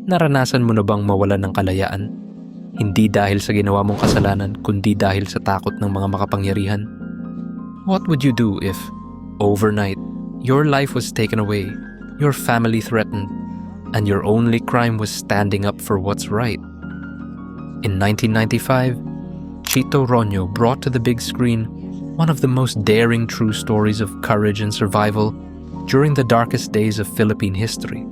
Naranasan mo na bang mawalan ng kalayaan? Hindi dahil sa ginawa mong kasalanan, kundi dahil sa takot ng mga makapangyarihan. What would you do if, overnight, your life was taken away, your family threatened, and your only crime was standing up for what's right? In 1995, Chito Ronyo brought to the big screen one of the most daring true stories of courage and survival during the darkest days of Philippine history.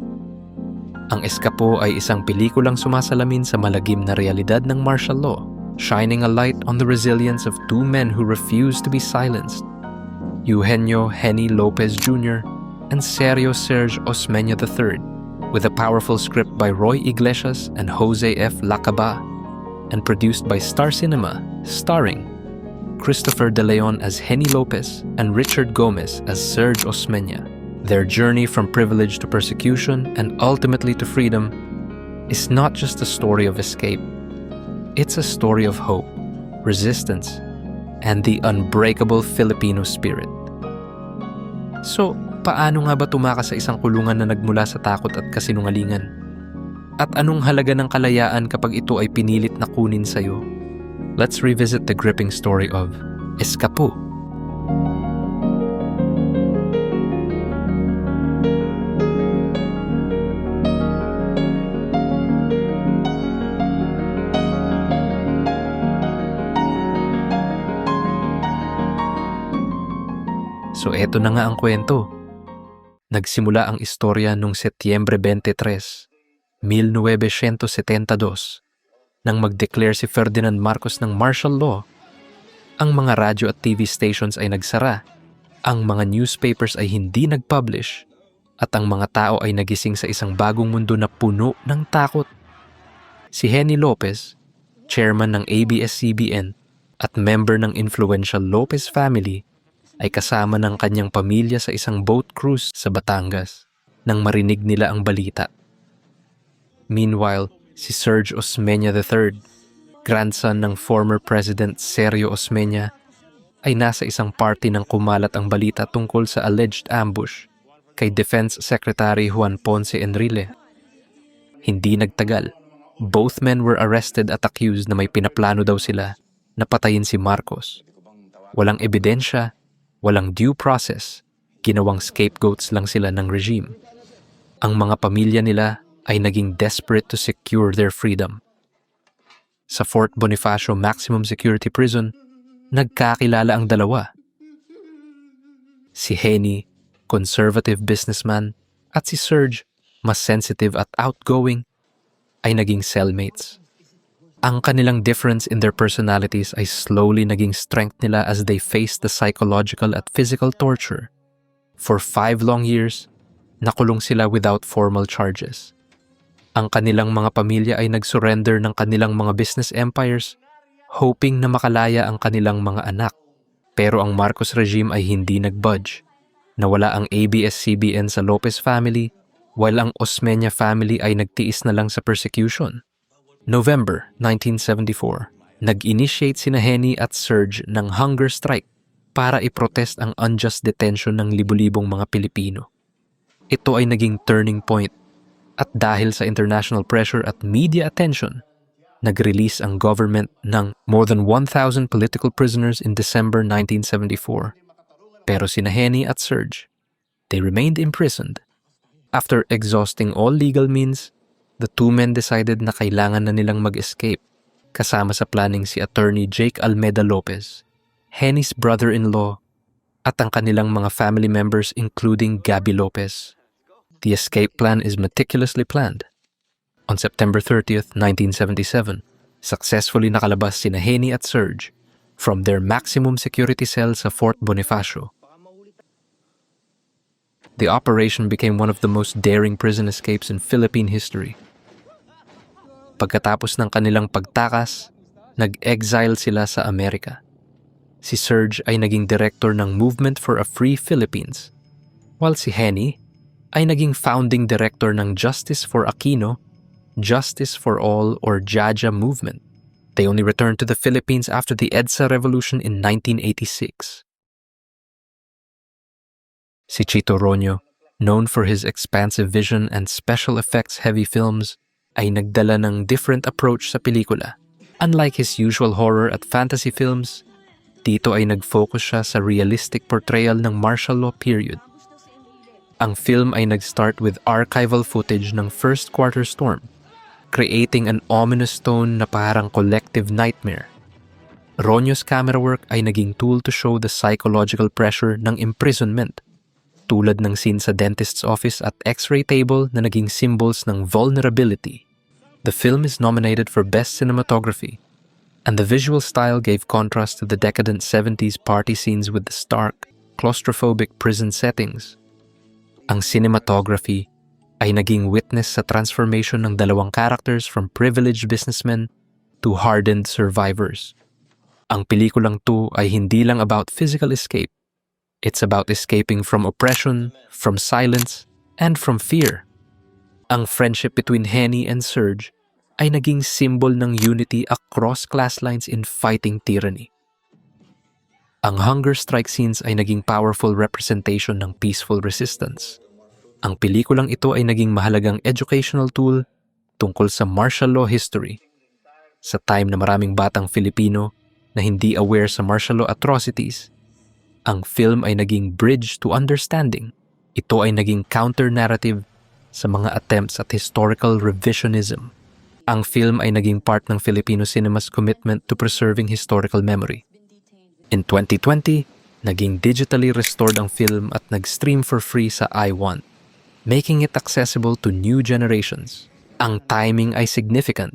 Ang Eskapo ay isang pelikulang sumasalamin sa malagim na realidad ng martial law, shining a light on the resilience of two men who refused to be silenced, Eugenio Henny Lopez Jr. and Sergio Serge Osmeña III, with a powerful script by Roy Iglesias and Jose F. Lacaba, and produced by Star Cinema, starring Christopher De Leon as Henny Lopez and Richard Gomez as Serge Osmeña. Their journey from privilege to persecution and ultimately to freedom is not just a story of escape. It's a story of hope, resistance, and the unbreakable Filipino spirit. So, paano nga ba tumakas sa isang kulungan na nagmula sa takot at kasinungalingan? At anong halaga ng kalayaan kapag ito ay pinilit na kunin sa'yo? Let's revisit the gripping story of Eskapo. So eto na nga ang kwento. Nagsimula ang istorya noong Setyembre 23, 1972, nang mag-declare si Ferdinand Marcos ng martial law. Ang mga radyo at TV stations ay nagsara, ang mga newspapers ay hindi nag-publish, at ang mga tao ay nagising sa isang bagong mundo na puno ng takot. Si Henny Lopez, chairman ng ABS-CBN at member ng influential Lopez family, ay kasama ng kanyang pamilya sa isang boat cruise sa Batangas nang marinig nila ang balita. Meanwhile, si Serge Osmeña III, grandson ng former President Sergio Osmeña, ay nasa isang party nang kumalat ang balita tungkol sa alleged ambush kay Defense Secretary Juan Ponce Enrile. Hindi nagtagal, both men were arrested at accused na may pinaplano daw sila na patayin si Marcos. Walang ebidensya, walang due process, ginawang scapegoats lang sila ng regime. Ang mga pamilya nila ay naging desperate to secure their freedom. Sa Fort Bonifacio Maximum Security Prison, nagkakilala ang dalawa. Si Henny, conservative businessman, at si Serge, mas sensitive at outgoing, ay naging cellmates. Ang kanilang difference in their personalities ay slowly naging strength nila as they faced the psychological at physical torture. For 5 long years, nakulong sila without formal charges. Ang kanilang mga pamilya ay nag-surrender ng kanilang mga business empires, hoping na makalaya ang kanilang mga anak. Pero ang Marcos regime ay hindi nag-budge. Nawala ang ABS-CBN sa Lopez family, while ang Osmeña family ay nagtiis na lang sa persecution. November 1974, nag-initiate sina Henny at Serge ng hunger strike para iprotest ang unjust detention ng libu-libong mga Pilipino. Ito ay naging turning point at dahil sa international pressure at media attention, nag-release ang government ng more than 1,000 political prisoners in December 1974. Pero sina Henny at Serge, they remained imprisoned. After exhausting all legal means, the two men decided na kailangan na nilang mag-escape, kasama sa planning si Attorney Jake Almeda Lopez, Henny's brother-in-law, at ang kanilang mga family members including Gabby Lopez. The escape plan is meticulously planned. On September 30th, 1977, successfully nakalabas sina Henny at Serge from their maximum security cell sa Fort Bonifacio. The operation became one of the most daring prison escapes in Philippine history. Pagkatapos ng kanilang pagtakas, nag-exile sila sa Amerika. Si Serge ay naging director ng Movement for a Free Philippines, while si Henny ay naging founding director ng Justice for Aquino, Justice for All or JAJA movement. They only returned to the Philippines after the EDSA Revolution in 1986. Si Chito Ronyo, known for his expansive vision and special effects-heavy films, ay nagdala ng different approach sa pelikula. Unlike his usual horror at fantasy films, dito ay nag-focus siya sa realistic portrayal ng martial law period. Ang film ay nag-start with archival footage ng first quarter storm, creating an ominous tone na parang collective nightmare. Ronyo's camera work ay naging tool to show the psychological pressure ng imprisonment, tulad ng scene sa dentist's office at x-ray table na naging symbols ng vulnerability. The film is nominated for Best Cinematography, and the visual style gave contrast to the decadent 70s party scenes with the stark, claustrophobic prison settings. Ang cinematography ay naging witness sa transformation ng dalawang characters from privileged businessmen to hardened survivors. Ang pelikulang to ay hindi lang about physical escape. It's about escaping from oppression, from silence, and from fear. Ang friendship between Henny and Serge ay naging symbol ng unity across class lines in fighting tyranny. Ang hunger strike scenes ay naging powerful representation ng peaceful resistance. Ang pelikulang ito ay naging mahalagang educational tool tungkol sa martial law history. Sa time na maraming batang Filipino na hindi aware sa martial law atrocities, ang film ay naging bridge to understanding. Ito ay naging counter-narrative sa mga attempts at historical revisionism. Ang film ay naging part ng Filipino cinema's commitment to preserving historical memory. In 2020, naging digitally restored ang film at nag-stream for free sa iWant, making it accessible to new generations. Ang timing ay significant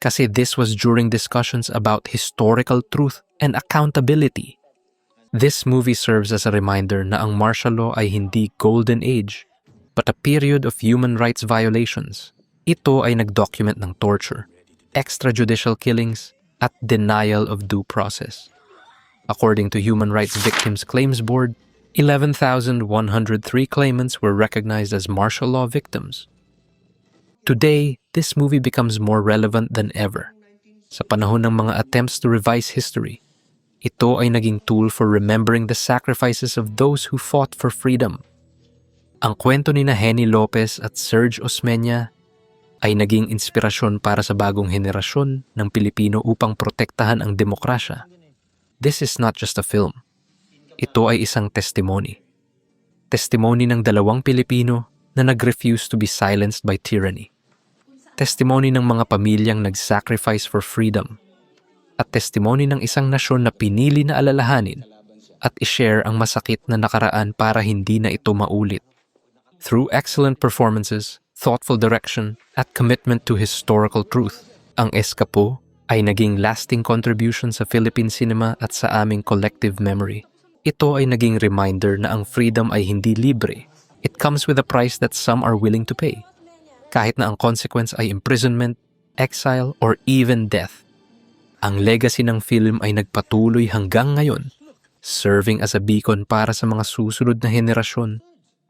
kasi this was during discussions about historical truth and accountability. This movie serves as a reminder na ang martial law ay hindi golden age, but a period of human rights violations. Ito ay nag-document ng torture, extrajudicial killings, at denial of due process. According to Human Rights Victims Claims Board, 11,103 claimants were recognized as martial law victims. Today, this movie becomes more relevant than ever. Sa panahon ng mga attempts to revise history, ito ay naging tool for remembering the sacrifices of those who fought for freedom. Ang kwento ni Henny Lopez at Serge Osmeña ay naging inspirasyon para sa bagong henerasyon ng Pilipino upang protektahan ang demokrasya. This is not just a film. Ito ay isang testimony. Testimony ng dalawang Pilipino na nag-refuse to be silenced by tyranny. Testimony ng mga pamilyang nag-sacrifice for freedom. At testimony ng isang nasyon na pinili na alalahanin at i-share ang masakit na nakaraan para hindi na ito maulit. Through excellent performances, thoughtful direction, at commitment to historical truth, ang Eskapo ay naging lasting contribution sa Philippine cinema at sa aming collective memory. Ito ay naging reminder na ang freedom ay hindi libre. It comes with a price that some are willing to pay, kahit na ang consequence ay imprisonment, exile, or even death. Ang legacy ng film ay nagpatuloy hanggang ngayon, serving as a beacon para sa mga susunod na henerasyon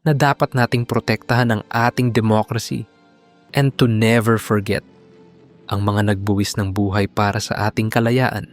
na dapat nating protektahan ang ating democracy and to never forget ang mga nagbuwis ng buhay para sa ating kalayaan.